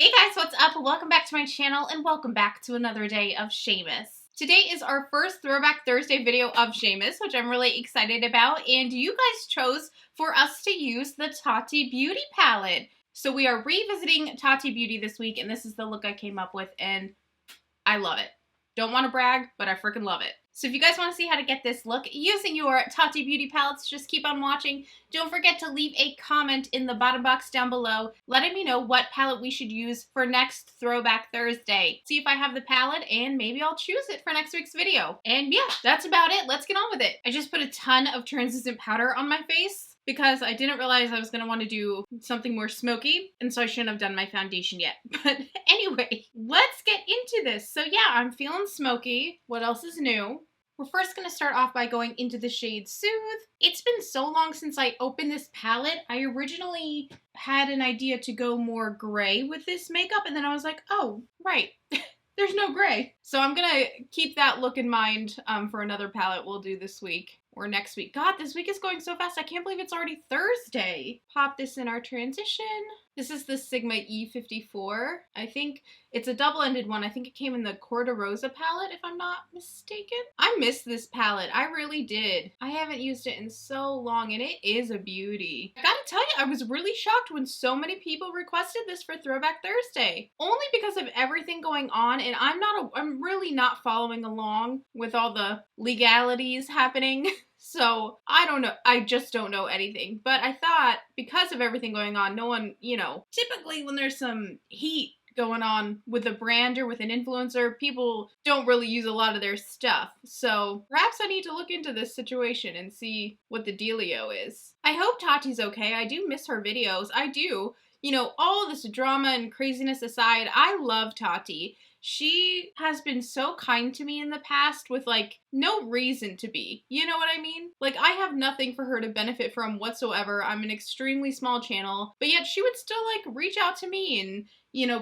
Hey guys, what's up? Welcome back to my channel and welcome back to another day of Shaemas. Today is our first Throwback Thursday video of Shaemas, which I'm really excited about, and you guys chose for us to use the Tati Beauty palette. So we are revisiting Tati Beauty this week, and this is the look I came up with, and I love it. Don't want to brag, but I freaking love it. So if you guys want to see how to get this look using your Tati Beauty palettes, just keep on watching. Don't forget to leave a comment in the bottom box down below letting me know what palette we should use for next Throwback Thursday. See if I have the palette and maybe I'll choose it for next week's video. And yeah, that's about it. Let's get on with it. I just put a ton of translucent powder on my face because I didn't realize I was going to want to do something more smoky, and so I shouldn't have done my foundation yet. But anyway, let's get into this. So yeah, I'm feeling smoky. What else is new? We're first going to start off by going into the shade Soothe. It's been so long since I opened this palette. I originally had an idea to go more gray with this makeup, and then I was like, oh, right. There's no gray. So I'm going to keep that look in mind for another palette we'll do this week or next week. God, this week is going so fast. I can't believe it's already Thursday. Pop this in our transition. This is the Sigma E54. I think it's a double-ended one. I think it came in the Corda Rosa palette, if I'm not mistaken. I missed this palette. I really did. I haven't used it in so long, and it is a beauty. I gotta tell you, I was really shocked when so many people requested this for Throwback Thursday. Only because of everything going on, and I'm really not following along with all the legalities happening. So, I don't know. I just don't know anything. But I thought, because of everything going on, no one, typically when there's some heat going on with a brand or with an influencer, people don't really use a lot of their stuff. So, perhaps I need to look into this situation and see what the dealio is. I hope Tati's okay. I do miss her videos. I do. All this drama and craziness aside, I love Tati. She has been so kind to me in the past with, no reason to be. You know what I mean? I have nothing for her to benefit from whatsoever. I'm an extremely small channel, but yet she would still, reach out to me. And,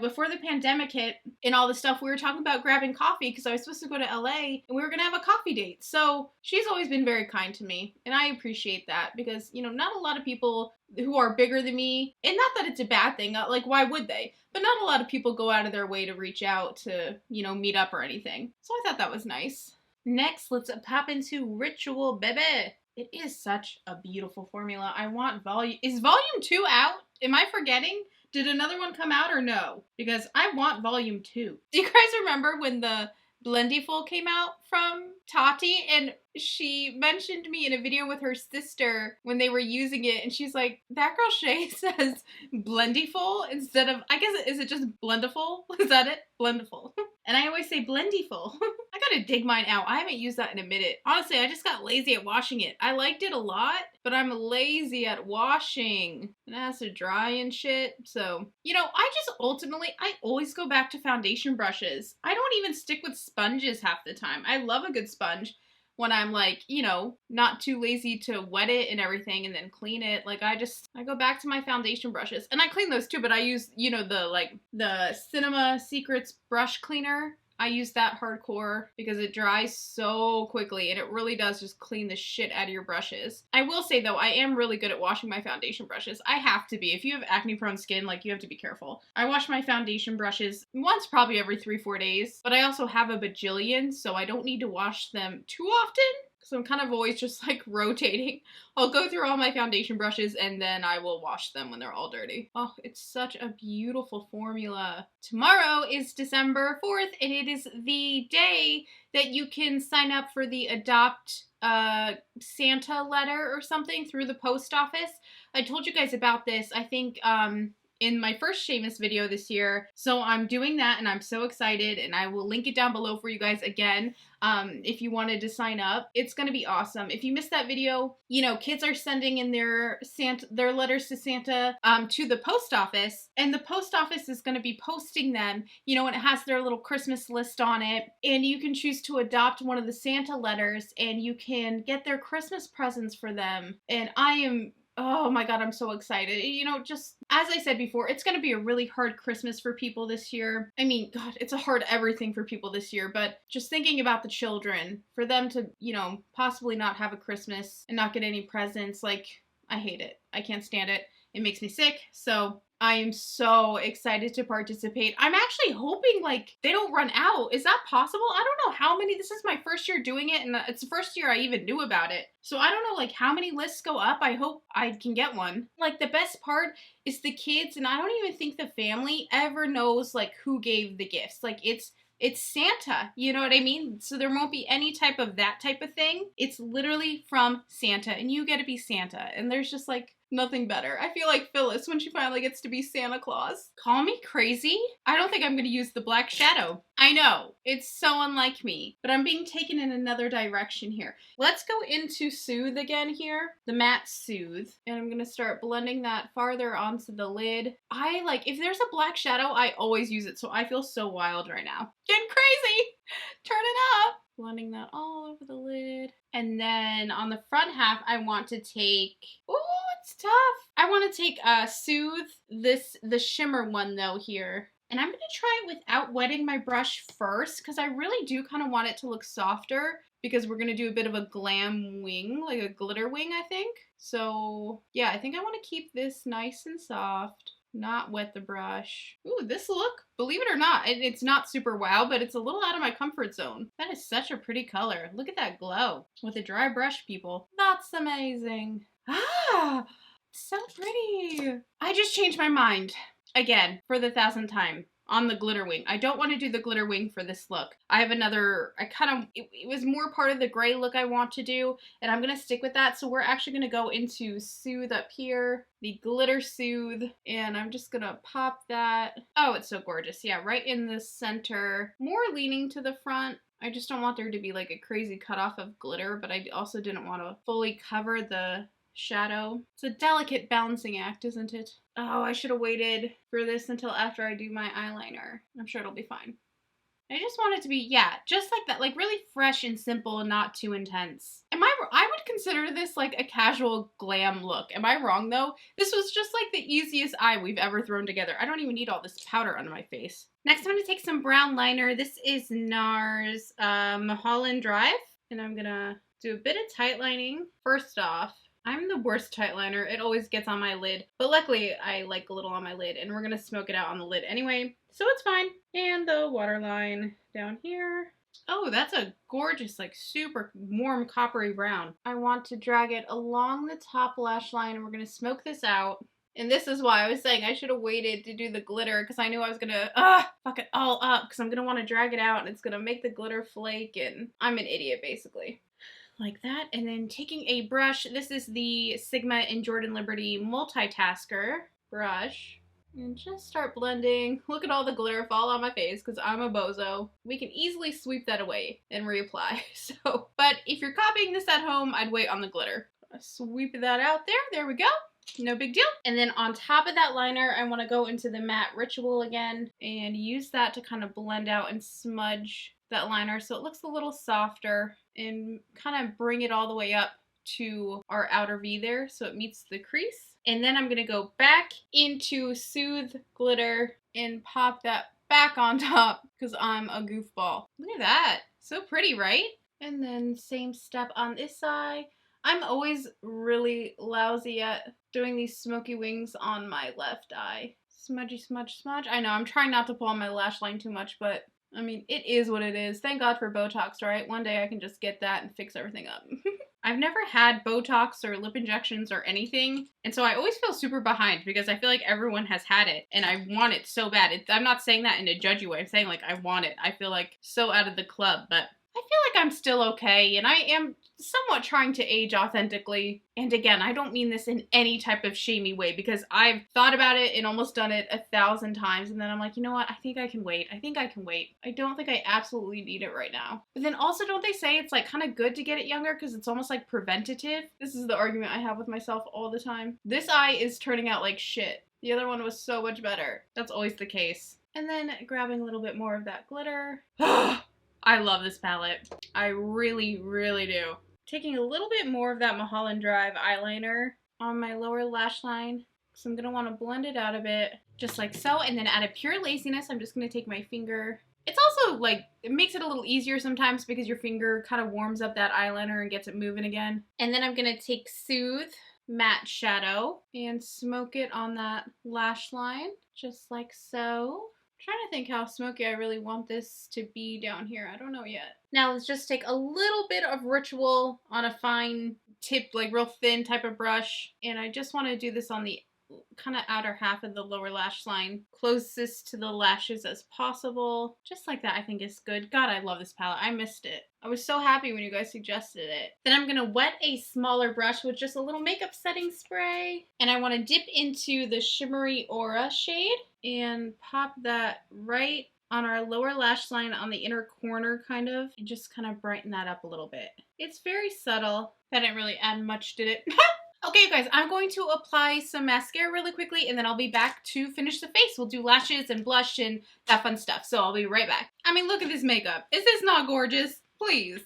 before the pandemic hit and all the stuff, we were talking about grabbing coffee because I was supposed to go to LA and we were going to have a coffee date. So she's always been very kind to me, and I appreciate that because, not a lot of people who are bigger than me, and not that it's a bad thing, why would they? But not a lot of people go out of their way to reach out to, meet up or anything. So I thought that was nice. Next, let's pop into Ritual, baby. It is such a beautiful formula. I want volume. Is volume 2 out? Am I forgetting? Did another one come out or no? Because I want volume 2. Do you guys remember when the Blendiful came out from Tati, and she mentioned me in a video with her sister when they were using it, and she's like, that girl Shay says Blendiful instead of, I guess, is it just Blendiful? Is that it? Blendiful. And I always say Blendiful. I gotta dig mine out. I haven't used that in a minute. Honestly, I just got lazy at washing it. I liked it a lot, but I'm lazy at washing. And it has to dry and shit. So, I always go back to foundation brushes. I don't even stick with sponges half the time. I love a good sponge when I'm not too lazy to wet it and everything and then clean it. I go back to my foundation brushes. And I clean those too, but I use, the Cinema Secrets brush cleaner. I use that hardcore because it dries so quickly and it really does just clean the shit out of your brushes. I will say though, I am really good at washing my foundation brushes. I have to be. If you have acne prone skin, you have to be careful. I wash my foundation brushes once probably every 3-4 days, but I also have a bajillion, so I don't need to wash them too often. So I'm kind of always just rotating. I'll go through all my foundation brushes and then I will wash them when they're all dirty. Oh, it's such a beautiful formula. Tomorrow is December 4th and it is the day that you can sign up for the Adopt Santa letter or something through the post office. I told you guys about this, I think, in my first Shaemas video this year. So I'm doing that and I'm so excited, and I will link it down below for you guys again if you wanted to sign up. It's going to be awesome. If you missed that video, kids are sending in their letters to Santa to the post office, and the post office is going to be posting them, and it has their little Christmas list on it, and you can choose to adopt one of the Santa letters and you can get their Christmas presents for them. And oh my God, I'm so excited. Just as I said before, it's going to be a really hard Christmas for people this year. I mean, God, it's a hard everything for people this year, but just thinking about the children, for them to, possibly not have a Christmas and not get any presents, I hate it. I can't stand it. It makes me sick. So I am so excited to participate. I'm actually hoping like they don't run out. Is that possible? I don't know how many. This is my first year doing it, and it's the first year I even knew about it. So I don't know like how many lists go up. I hope I can get one. Like the best part is the kids, and I don't even think the family ever knows like who gave the gifts. Like it's Santa, you know what I mean? So there won't be any type of that type of thing. It's literally from Santa, and you get to be Santa. And there's just like nothing better. I feel like Phyllis when she finally gets to be Santa Claus. Call me crazy? I don't think I'm gonna use the black shadow. I know, it's so unlike me, but I'm being taken in another direction here. Let's go into Soothe again here, the matte Soothe, and I'm gonna start blending that farther onto the lid. I like, if there's a black shadow, I always use it, so I feel so wild right now. Getting crazy! Turn it up! Blending that all over the lid. And then on the front half, I want to take, oh, it's tough. I want to take Soothe, the shimmer one though here. And I'm going to try it without wetting my brush first because I really do kind of want it to look softer because we're going to do a bit of a glam wing, like a glitter wing, I think. So yeah, I think I want to keep this nice and soft. Not wet the brush. Ooh, this look, believe it or not, it's not super wow, but it's a little out of my comfort zone. That is such a pretty color. Look at that glow with a dry brush, people. That's amazing. Ah, so pretty. I just changed my mind again for the 1,000th time on the glitter wing. I don't want to do the glitter wing for this look. I have another, it was more part of the gray look I want to do, and I'm going to stick with that. So we're actually going to go into Soothe up here, the glitter Soothe, and I'm just going to pop that. Oh, it's so gorgeous. Yeah, right in the center, more leaning to the front. I just don't want there to be like a crazy cutoff of glitter, but I also didn't want to fully cover the shadow. It's a delicate balancing act, isn't it? Oh, I should have waited for this until after I do my eyeliner. I'm sure it'll be fine. I just want it to be, yeah, just like that, like really fresh and simple and not too intense. I would consider this like a casual glam look. Am I wrong though? This was just like the easiest eye we've ever thrown together. I don't even need all this powder on my face. Next, I'm gonna take some brown liner. This is NARS Mulholland Drive, and I'm gonna do a bit of tight lining. First off, I'm the worst tight liner. It always gets on my lid, but luckily I like a little on my lid, and we're gonna smoke it out on the lid anyway, so it's fine. And the waterline down here. Oh, that's a gorgeous, like super warm coppery brown. I want to drag it along the top lash line, and we're gonna smoke this out. And this is why I was saying I should have waited to do the glitter, because I knew I was gonna fuck it all up, because I'm gonna want to drag it out, and it's gonna make the glitter flake, and I'm an idiot basically. Like that, and then taking a brush, this is the Sigma and Jordan Liberty multitasker brush, and just start blending. Look at all the glitter fall on my face because I'm a bozo. We can easily sweep that away and reapply. So, but if you're copying this at home, I'd wait on the glitter. Sweep that out there we go. No big deal. And then on top of that liner, I want to go into the matte Ritual again and use that to kind of blend out and smudge that liner so it looks a little softer and kind of bring it all the way up to our outer V there so it meets the crease. And then I'm going to go back into Soothe Glitter and pop that back on top because I'm a goofball. Look at that. So pretty, right? And then same step on this side. I'm always really lousy at doing these smoky wings on my left eye. Smudgy, smudge, smudge. I know, I'm trying not to pull on my lash line too much, but I mean, it is what it is. Thank God for Botox, right? One day I can just get that and fix everything up. I've never had Botox or lip injections or anything, and so I always feel super behind because I feel like everyone has had it, and I want it so bad. I'm not saying that in a judgy way. I'm saying, like, I want it. I feel like so out of the club, but I feel like I'm still okay, and I am somewhat trying to age authentically. And again, I don't mean this in any type of shamey way because I've thought about it and almost done it 1,000 times, and then I'm like, you know what? I think I can wait. I think I can wait. I don't think I absolutely need it right now. But then also, don't they say it's like kind of good to get it younger because it's almost like preventative? This is the argument I have with myself all the time. This eye is turning out like shit. The other one was so much better. That's always the case. And then grabbing a little bit more of that glitter. I love this palette. I really, really do. Taking a little bit more of that Mulholland Drive eyeliner on my lower lash line. So I'm going to want to blend it out a bit, just like so. And then out of pure laziness, I'm just going to take my finger. It's also like, it makes it a little easier sometimes because your finger kind of warms up that eyeliner and gets it moving again. And then I'm going to take Soothe matte shadow and smoke it on that lash line, just like so. I'm trying to think how smoky I really want this to be down here. I don't know yet. Now let's just take a little bit of Ritual on a fine tip, like real thin type of brush. And I just want to do this on the kind of outer half of the lower lash line, closest to the lashes as possible. Just like that, I think is good. God, I love this palette. I missed it. I was so happy when you guys suggested it. Then I'm gonna wet a smaller brush with just a little makeup setting spray. And I want to dip into the Shimmery Aura shade and pop that right on our lower lash line on the inner corner kind of, and just kind of brighten that up a little bit. It's very subtle. That didn't really add much, did it? Okay, you guys, I'm going to apply some mascara really quickly, and then I'll be back to finish the face. We'll do lashes and blush and that fun stuff, so I'll be right back. I mean, look at this makeup. Is this not gorgeous? Please.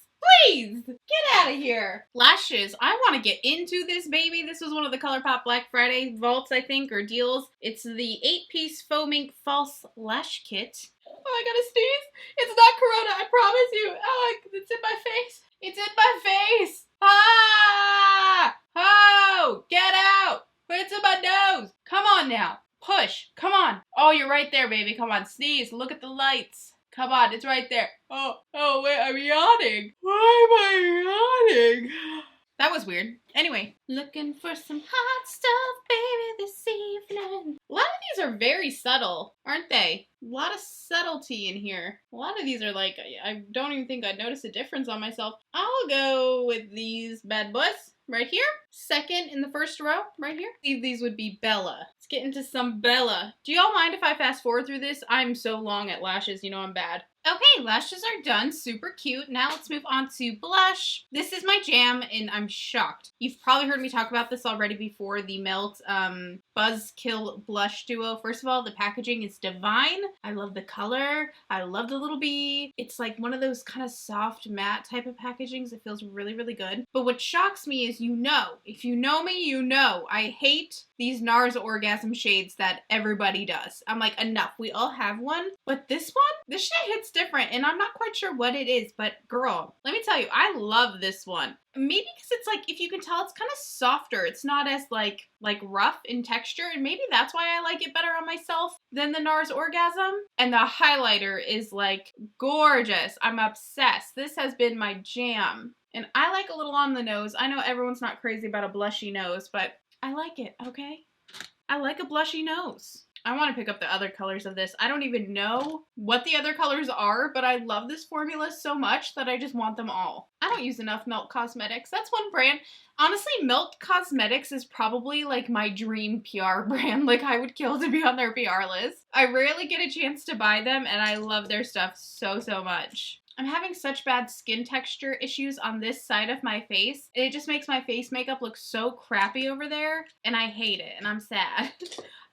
Please, get out of here. Lashes, I want to get into this baby. This was one of the ColourPop Black Friday vaults, I think, or deals. It's the 8-piece Faux Mink False Lash Kit. Oh, I gotta sneeze. It's not Corona, I promise you. Oh, it's in my face. It's in my face. Ah! Oh, get out. It's in my nose. Come on now. Push. Come on. Oh, you're right there, baby. Come on, sneeze. Look at the lights. Come on, it's right there. Oh, wait, I'm yawning. Why am I yawning? That was weird. Anyway, looking for some hot stuff, baby, this evening. A lot of these are very subtle, aren't they? A lot of subtlety in here. A lot of these are like, I don't even think I'd notice a difference on myself. I'll go with these bad boys right here. Second in the first row, right here. I believe these would be Bella. Let's get into some Bella. Do y'all mind if I fast forward through this? I'm so long at lashes, you know I'm bad. Okay, lashes are done. Super cute. Now let's move on to blush. This is my jam, and I'm shocked. You've probably heard me talk about this already before, the Melt Buzzkill Blush Duo. First of all, the packaging is divine. I love the color. I love the little bee. It's like one of those kind of soft matte type of packagings. It feels really, really good. But what shocks me is, if you know me, you know, I hate these NARS orgasm shades that everybody does. I'm like, enough. We all have one. But this shade hits different, and I'm not quite sure what it is, but girl, let me tell you, I love this one. Maybe because it's like, if you can tell, it's kind of softer. It's not as like rough in texture, and maybe that's why I like it better on myself than the NARS Orgasm. And the highlighter is like gorgeous. I'm obsessed. This has been my jam. And I like a little on the nose. I know everyone's not crazy about a blushy nose, but I like it, okay? I like a blushy nose. I want to pick up the other colors of this. I don't even know what the other colors are, but I love this formula so much that I just want them all. I don't use enough Melt Cosmetics. That's one brand. Honestly, Melt Cosmetics is probably like my dream PR brand. Like, I would kill to be on their PR list. I rarely get a chance to buy them, and I love their stuff so, so much. I'm having such bad skin texture issues on this side of my face. It just makes my face makeup look so crappy over there, and I hate it, and I'm sad.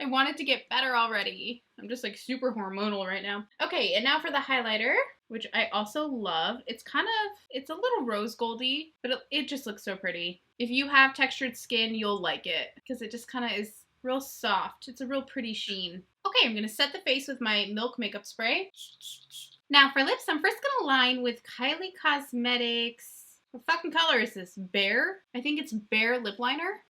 I want it to get better already. I'm just like super hormonal right now. Okay, and now for the highlighter, which I also love. It's a little rose goldy, but it just looks so pretty. If you have textured skin, you'll like it because it just kind of is real soft. It's a real pretty sheen. Okay, I'm gonna set the face with my Milk makeup spray. Now for lips, I'm first gonna line with Kylie Cosmetics. What fucking color is this? Bare? I think it's Bare lip liner.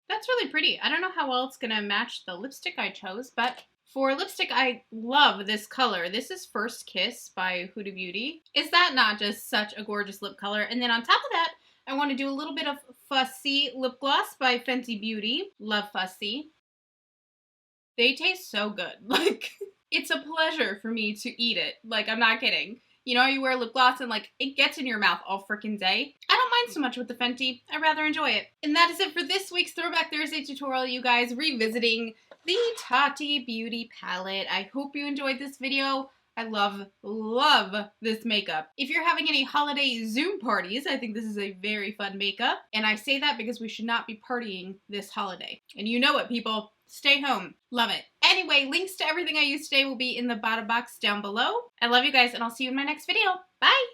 That's really pretty. I don't know how well it's gonna match the lipstick I chose, but for lipstick, I love this color. This is First Kiss by Huda Beauty. Is that not just such a gorgeous lip color? And then on top of that, I want to do a little bit of Fussy Lip Gloss by Fenty Beauty. Love Fussy. They taste so good. Like, it's a pleasure for me to eat it. Like, I'm not kidding. You know, you wear lip gloss and like it gets in your mouth all freaking day. I don't mind so much with the Fenty. I rather enjoy it. And that is it for this week's Throwback Thursday tutorial, you guys, revisiting the Tati Beauty palette. I hope you enjoyed this video. I love this makeup. If you're having any holiday Zoom parties, I think this is a very fun makeup. And I say that because we should not be partying this holiday. And you know it, people. Stay home. Love it. Anyway, links to everything I used today will be in the bottom box down below. I love you guys, and I'll see you in my next video. Bye!